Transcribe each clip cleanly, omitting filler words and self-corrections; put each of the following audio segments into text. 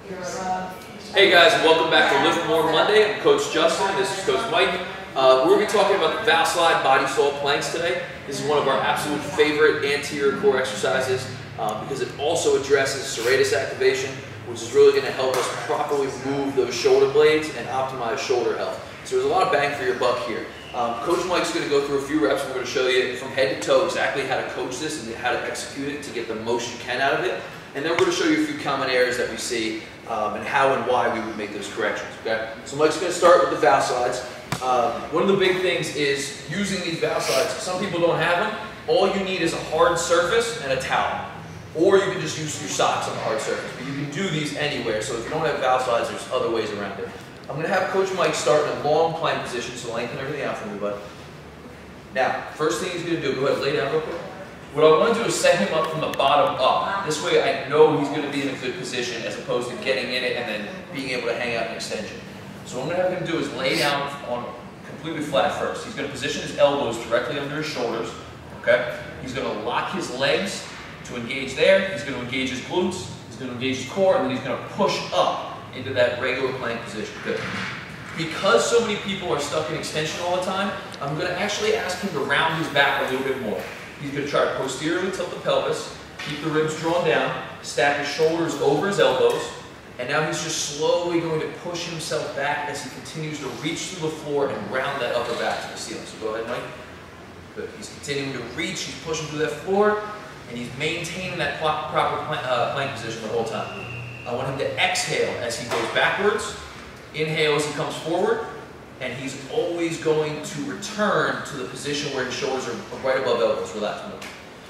Hey guys, and welcome back to Lift More Monday. I'm Coach Justin, this is Coach Mike. We're going to be talking about the Valside Bodysaw planks today. This is one of our absolute favorite anterior core exercises because it also addresses serratus activation, which is really going to help us properly move those shoulder blades and optimize shoulder health. So there's a lot of bang for your buck here. Coach Mike's going to go through a few reps. We're going to show you from head to toe exactly how to coach this and how to execute it to get the most you can out of it. And then we're going to show you a few common errors that we see and how and why we would make those corrections. Okay? So Mike's going to start with the Valsides. One of the big things is using these Valsides. Some people don't have them. All you need is a hard surface and a towel. Or you can just use your socks on a hard surface. But you can do these anywhere. So if you don't have Valsides, there's other ways around it. I'm going to have Coach Mike start in a long plank position, so lengthen everything out for me, bud. Now, first thing he's going to do, go ahead, lay down real quick. What I want to do is set him up from the bottom up. This way I know he's going to be in a good position as opposed to getting in it and then being able to hang out an extension. So what I'm going to have him do is lay down on completely flat first. He's going to position his elbows directly under his shoulders. Okay? He's going to lock his legs to engage there. He's going to engage his glutes. He's going to engage his core, and then he's going to push up into that regular plank position. Good. Because so many people are stuck in extension all the time, I'm going to actually ask him to round his back a little bit more. He's going to try to posteriorly tilt the pelvis, keep the ribs drawn down, stack his shoulders over his elbows, and now he's just slowly going to push himself back as he continues to reach through the floor and round that upper back to the ceiling. So go ahead, Mike. Good. He's continuing to reach, he's pushing through that floor, and he's maintaining that proper plank position the whole time. I want him to exhale as he goes backwards, inhale as he comes forward, and he's always going to return to the position where his shoulders are right above elbows. Relax.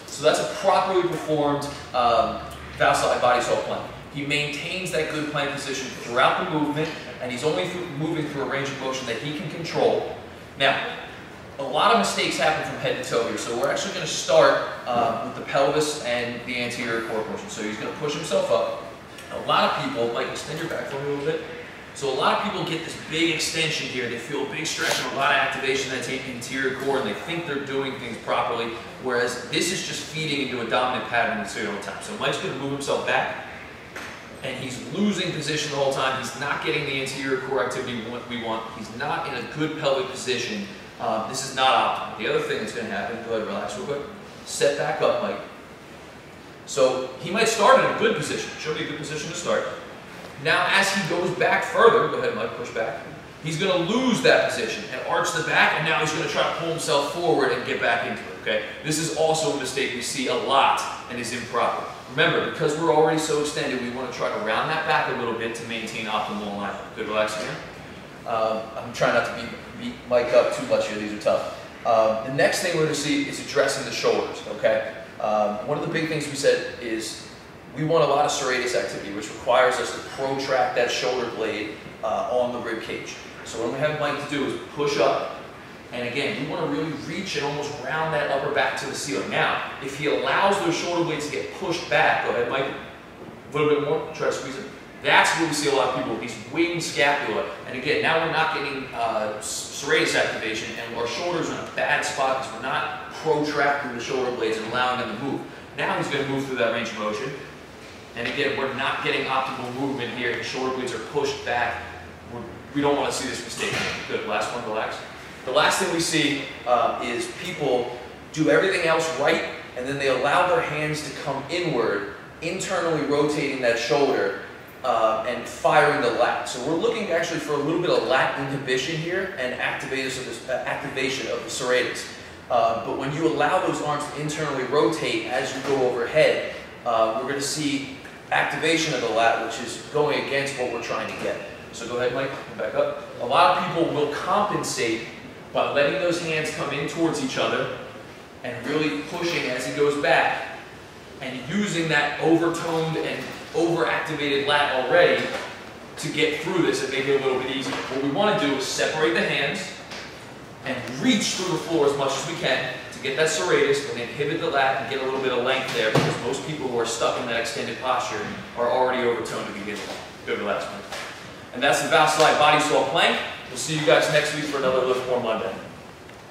So that's a properly performed Valside Bodysaw plank. He maintains that good plank position throughout the movement, and he's only moving through a range of motion that he can control. Now, a lot of mistakes happen from head to toe here, so we're actually going to start with the pelvis and the anterior core portion. So he's going to push himself up. A lot of people, like, extend your back for me a little bit. So a lot of people get this big extension here. They feel a big stretch and a lot of activation that's in anterior core, and they think they're doing things properly, whereas this is just feeding into a dominant pattern the whole time. So Mike's going to move himself back, and he's losing position the whole time. He's not getting the anterior core activity we want. He's not in a good pelvic position. This is not optimal. The other thing that's going to happen, go ahead, relax real quick. Set back up, Mike. So he might start in a good position. Show me a good position to start. Now as he goes back further, go ahead, Mike, push back. He's going to lose that position and arch the back, and now he's going to try to pull himself forward and get back into it, okay? This is also a mistake we see a lot and is improper. Remember, because we're already so extended, we want to try to round that back a little bit to maintain optimal alignment. Good, relax again. I'm trying not to beat Mike up too much here. These are tough. The next thing we're going to see is addressing the shoulders, okay? One of the big things we said is we want a lot of serratus activity, which requires us to protract that shoulder blade on the rib cage. So what I'm going to have Mike to do is push up, and again, we want to really reach and almost round that upper back to the ceiling. Now, if he allows those shoulder blades to get pushed back, go ahead, Mike, a little bit more, try to squeeze it. That's where we see a lot of people with these winged scapula. And again, now we're not getting serratus activation, and our shoulders are in a bad spot because we're not protracting the shoulder blades and allowing them to move. Now he's going to move through that range of motion. And again, we're not getting optimal movement here. The shoulder blades are pushed back. We don't want to see this mistake. Good. Last one, relax. The last thing we see is people do everything else right, and then they allow their hands to come inward, internally rotating that shoulder and firing the lat. So we're looking actually for a little bit of lat inhibition here and activation of the serratus. But when you allow those arms to internally rotate as you go overhead, we're going to see activation of the lat, which is going against what we're trying to get. So go ahead, Mike, come back up. A lot of people will compensate by letting those hands come in towards each other and really pushing as he goes back and using that overtoned and overactivated lat already to get through this and make it a little bit easier. What we want to do is separate the hands and reach through the floor as much as we can to get that serratus and inhibit the lat and get a little bit of length there, because most people who are stuck in that extended posture are already overtoned to begin with. Good, relax, Mike. And that's the Valside Bodysaw plank. We'll see you guys next week for another Lift More Monday.